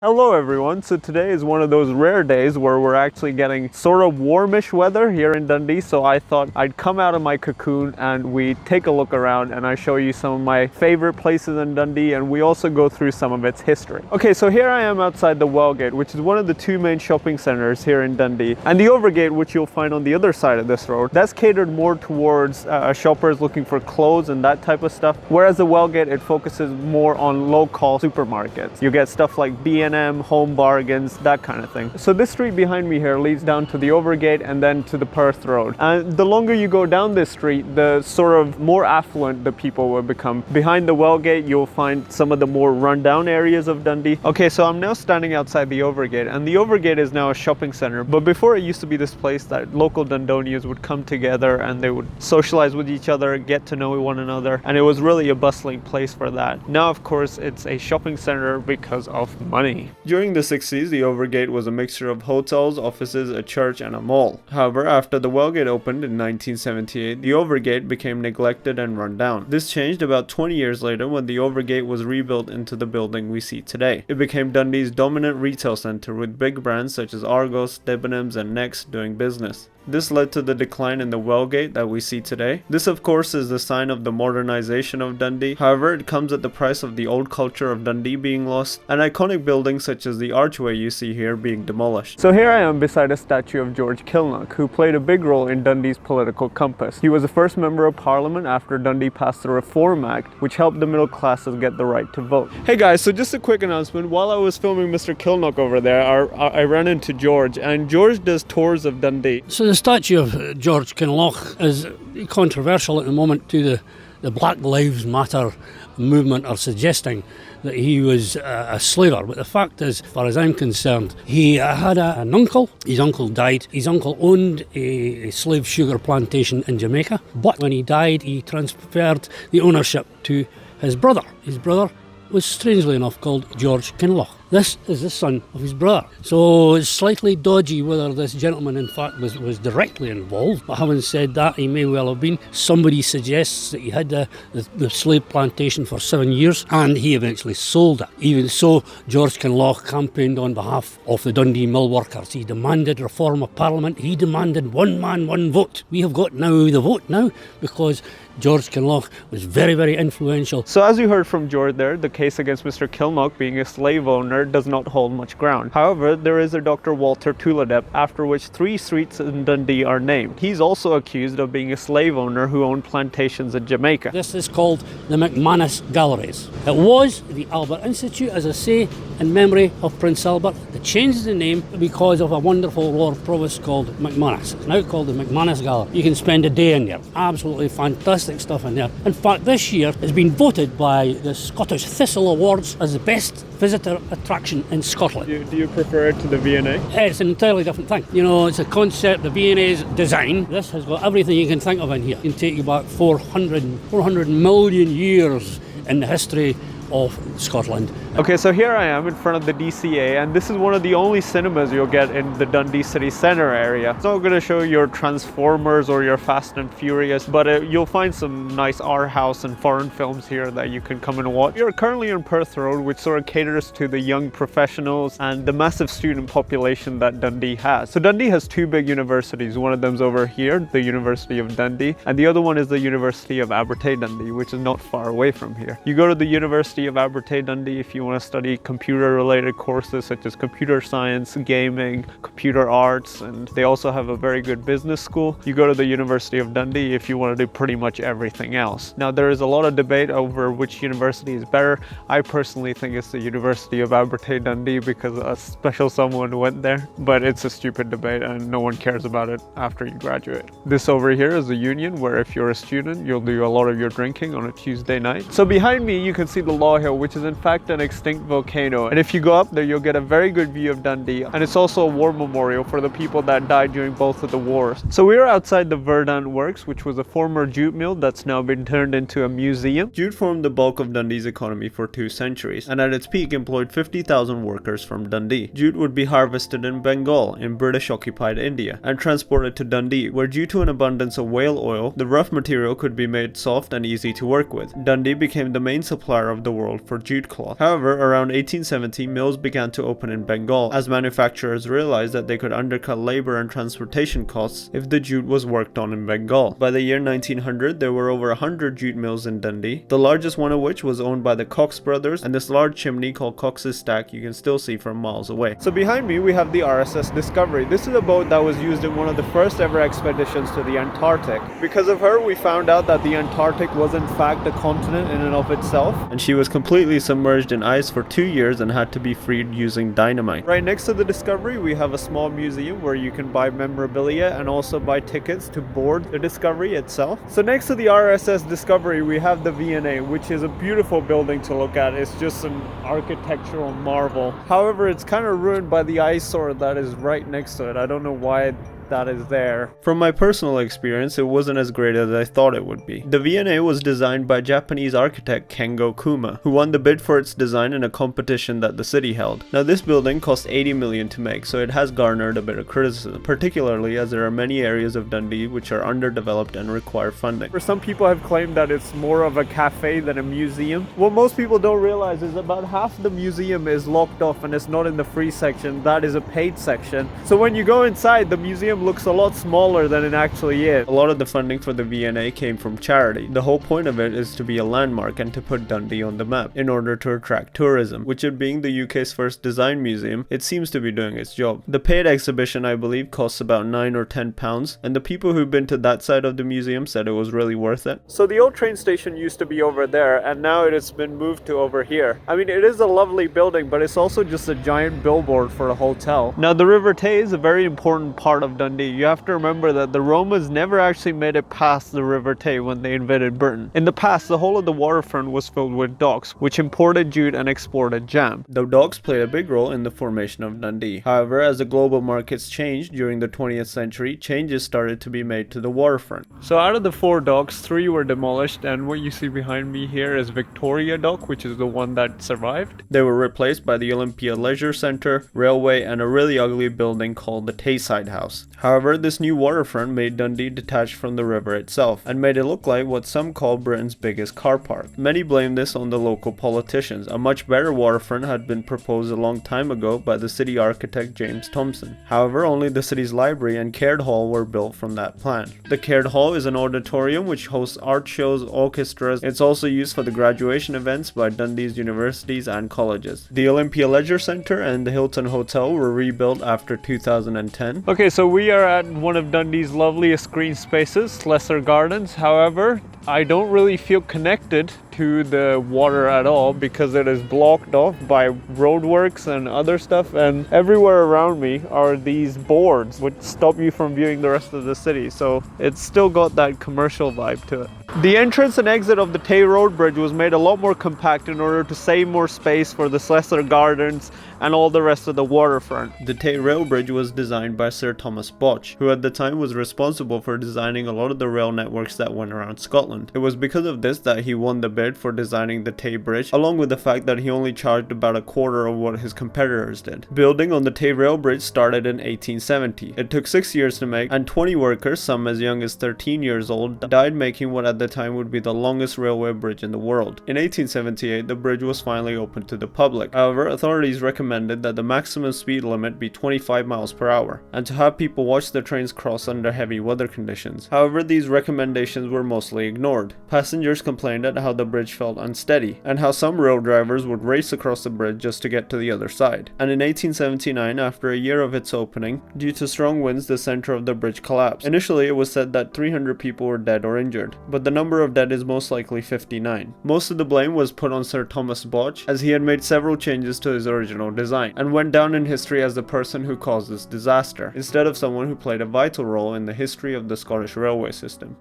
Hello everyone, so today is one of those rare days where we're actually getting sort of warmish weather here in Dundee, so I thought I'd come out of my cocoon and we take a look around and I show you some of my favorite places in Dundee, and we also go through some of its history. Okay, so here I am outside the Wellgate, which is one of the two main shopping centres here in Dundee, and the Overgate, which you'll find on the other side of this road, that's catered more towards shoppers looking for clothes and that type of stuff, whereas the Wellgate, it focuses more on low-cost supermarkets. You get stuff like B&M, Home Bargains, that kind of thing. So this street behind me here leads down to the Overgate and then to the Perth Road. And the longer you go down this street, the sort of more affluent the people will become. Behind the Wellgate, you'll find some of the more rundown areas of Dundee. Okay, so I'm now standing outside the Overgate, and the Overgate is now a shopping centre. But before, it used to be this place that local Dundonians would come together and they would socialise with each other, get to know one another, and it was really a bustling place for that. Now, of course, it's a shopping centre because of money. During the 60s, the Overgate was a mixture of hotels, offices, a church, and a mall. However, after the Wellgate opened in 1978, the Overgate became neglected and run down. This changed about 20 years later when the Overgate was rebuilt into the building we see today. It became Dundee's dominant retail centre, with big brands such as Argos, Debenhams, and Next doing business. This led to the decline in the Wellgate that we see today. This, of course, is the sign of the modernization of Dundee. However, it comes at the price of the old culture of Dundee being lost, and iconic buildings such as the archway you see here being demolished. So here I am beside a statue of George Kilnock, who played a big role in Dundee's political compass. He was the first member of Parliament after Dundee passed the Reform Act, which helped the middle classes get the right to vote. Hey guys, so just a quick announcement. While I was filming Mr. Kilnock over there, I ran into George, and George does tours of Dundee. So the statue of George Kilnock is controversial at the moment. To the Black Lives Matter movement are suggesting that he was a slaver, but the fact is, as far as I'm concerned, he had an uncle. His uncle died. His uncle owned a slave sugar plantation in Jamaica, but when he died, he transferred the ownership to his brother. His brother was, strangely enough, called George Kilnock. This is the son of his brother. So it's slightly dodgy whether this gentleman in fact was directly involved. But having said that, he may well have been. Somebody suggests that he had the slave plantation for 7 years and he eventually sold it. Even so, George Kilnock campaigned on behalf of the Dundee mill workers. He demanded reform of Parliament. He demanded one man, one vote. We have got now the vote now because George Kilnock was very, very influential. So as you heard from George there, the case against Mr. Kilnock being a slave owner does not hold much ground. However, there is a Dr. Walter Tuladep, after which 3 streets in Dundee are named. He's also accused of being a slave owner who owned plantations in Jamaica. This is called the Mcmanus Galleries. It was the Albert Institute, as I say, in memory of Prince Albert. It changed the name because of a wonderful Lord Provost called Mcmanus. It's now called the Mcmanus Gallery. You can spend a day in there. Absolutely fantastic stuff in there. In fact, this year has been voted by the Scottish Thistle Awards as the best visitor attraction in Scotland. Do you prefer it to the V&A? It's an entirely different thing. You know, it's a concept, the V&A's design. This has got everything you can think of in here. It can take you back 400 million years in the history of Scotland. Okay, so here I am in front of the DCA, and this is one of the only cinemas you'll get in the Dundee city centre area. It's not going to show your Transformers or your Fast and Furious, but you'll find some nice art house and foreign films here that you can come and watch. You're currently on Perth Road, which sort of caters to the young professionals and the massive student population that Dundee has. So Dundee has 2 big universities. One of them's over here, the University of Dundee, and the other one is the University of Abertay Dundee, which is not far away from here. You go to the University of Abertay Dundee if you want to study computer-related courses such as computer science, gaming, computer arts, and they also have a very good business school. You go to the University of Dundee if you want to do pretty much everything else. Now, there is a lot of debate over which university is better. I personally think it's the University of Abertay Dundee because a special someone went there, but it's a stupid debate and no one cares about it after you graduate. This over here is the Union, where if you're a student, you'll do a lot of your drinking on a Tuesday night. So behind me, you can see the Law Hill, which is in fact an extinct volcano, and if you go up there, you'll get a very good view of Dundee, and it's also a war memorial for the people that died during both of the wars. So we are outside the Verdant Works, which was a former jute mill that's now been turned into a museum. Jute formed the bulk of Dundee's economy for 2 centuries, and at its peak employed 50,000 workers from Dundee. Jute would be harvested in Bengal, in British-occupied India, and transported to Dundee, where due to an abundance of whale oil, the rough material could be made soft and easy to work with. Dundee became the main supplier of the world for jute cloth. However, However, around 1870, mills began to open in Bengal as manufacturers realized that they could undercut labor and transportation costs if the jute was worked on in Bengal. By the year 1900, there were over 100 jute mills in Dundee, the largest one of which was owned by the Cox brothers, and this large chimney called Cox's Stack you can still see from miles away. So behind me we have the Rss Discovery. This is a boat that was used in one of the first ever expeditions to the Antarctic. Because of her, we found out that the Antarctic was in fact a continent in and of itself, and she was completely submerged in ice for 2 years and had to be freed using dynamite. Right next to the Discovery we have a small museum where you can buy memorabilia and also buy tickets to board the Discovery itself. So next to the RSS Discovery we have the V&A, which is a beautiful building to look at. It's just an architectural marvel. However, it's kind of ruined by the eyesore that is right next to it. I don't know why that is there. From my personal experience, it wasn't as great as I thought it would be. The V&A was designed by Japanese architect Kengo Kuma, who won the bid for its design in a competition that the city held. Now this building cost 80 million to make, so it has garnered a bit of criticism, particularly as there are many areas of Dundee which are underdeveloped and require funding. For some people have claimed that it's more of a cafe than a museum. What most people don't realize is about half the museum is locked off and it's not in the free section, that is a paid section. So when you go inside, the museum looks a lot smaller than it actually is. A lot of the funding for the V&A came from charity. The whole point of it is to be a landmark and to put Dundee on the map in order to attract tourism, which it being the UK's first design museum, it seems to be doing its job. The paid exhibition, I believe, costs about £9 or £10, and the people who've been to that side of the museum said it was really worth it. So the old train station used to be over there, and now it has been moved to over here. I mean, it is a lovely building, but it's also just a giant billboard for a hotel. Now the River Tay is a very important part of Dundee. You have to remember that the Romans never actually made it past the River Tay when they invaded Britain. In the past, the whole of the waterfront was filled with docks, which imported jute and exported jam. The docks played a big role in the formation of Dundee. However, as the global markets changed during the 20th century, changes started to be made to the waterfront. So out of the 4 docks, 3 were demolished, and what you see behind me here is Victoria Dock, which is the one that survived. They were replaced by the Olympia Leisure Centre, Railway, and a really ugly building called the Tayside House. However, this new waterfront made Dundee detached from the river itself and made it look like what some call Britain's biggest car park. Many blame this on the local politicians. A much better waterfront had been proposed a long time ago by the city architect James Thomson. However, only the city's library and Caird Hall were built from that plan. The Caird Hall is an auditorium which hosts art shows, orchestras. It's also used for the graduation events by Dundee's universities and colleges. The Olympia Leisure Centre and the Hilton Hotel were rebuilt after 2010. Okay, so we are at one of Dundee's loveliest green spaces, Lesser Gardens. However, I don't really feel connected to the water at all because it is blocked off by roadworks and other stuff, and everywhere around me are these boards which stop you from viewing the rest of the city, so it's still got that commercial vibe to it. The entrance and exit of the Tay Rail Bridge was made a lot more compact in order to save more space for the Lesser Gardens and all the rest of the waterfront. The Tay Rail Bridge was designed by Sir Thomas Botch, who at the time was responsible for designing a lot of the rail networks that went around Scotland. It was because of this that he won the bid for designing the Tay Bridge, along with the fact that he only charged about a quarter of what his competitors did. Building on the Tay Rail Bridge started in 1870. It took 6 years to make, and 20 workers, some as young as 13 years old, died making what at the time would be the longest railway bridge in the world. In 1878, the bridge was finally opened to the public. However, authorities recommended that the maximum speed limit be 25 miles per hour, and to have people watch the trains cross under heavy weather conditions. However, these recommendations were mostly ignored. Passengers complained at how the bridge felt unsteady, and how some rail drivers would race across the bridge just to get to the other side. And in 1879, after a year of its opening, due to strong winds, the center of the bridge collapsed. Initially, it was said that 300 people were dead or injured, but the number of dead is most likely 59. Most of the blame was put on Sir Thomas Botch, as he had made several changes to his original design, and went down in history as the person who caused this disaster, instead of someone who played a vital role in the history of the Scottish railway system.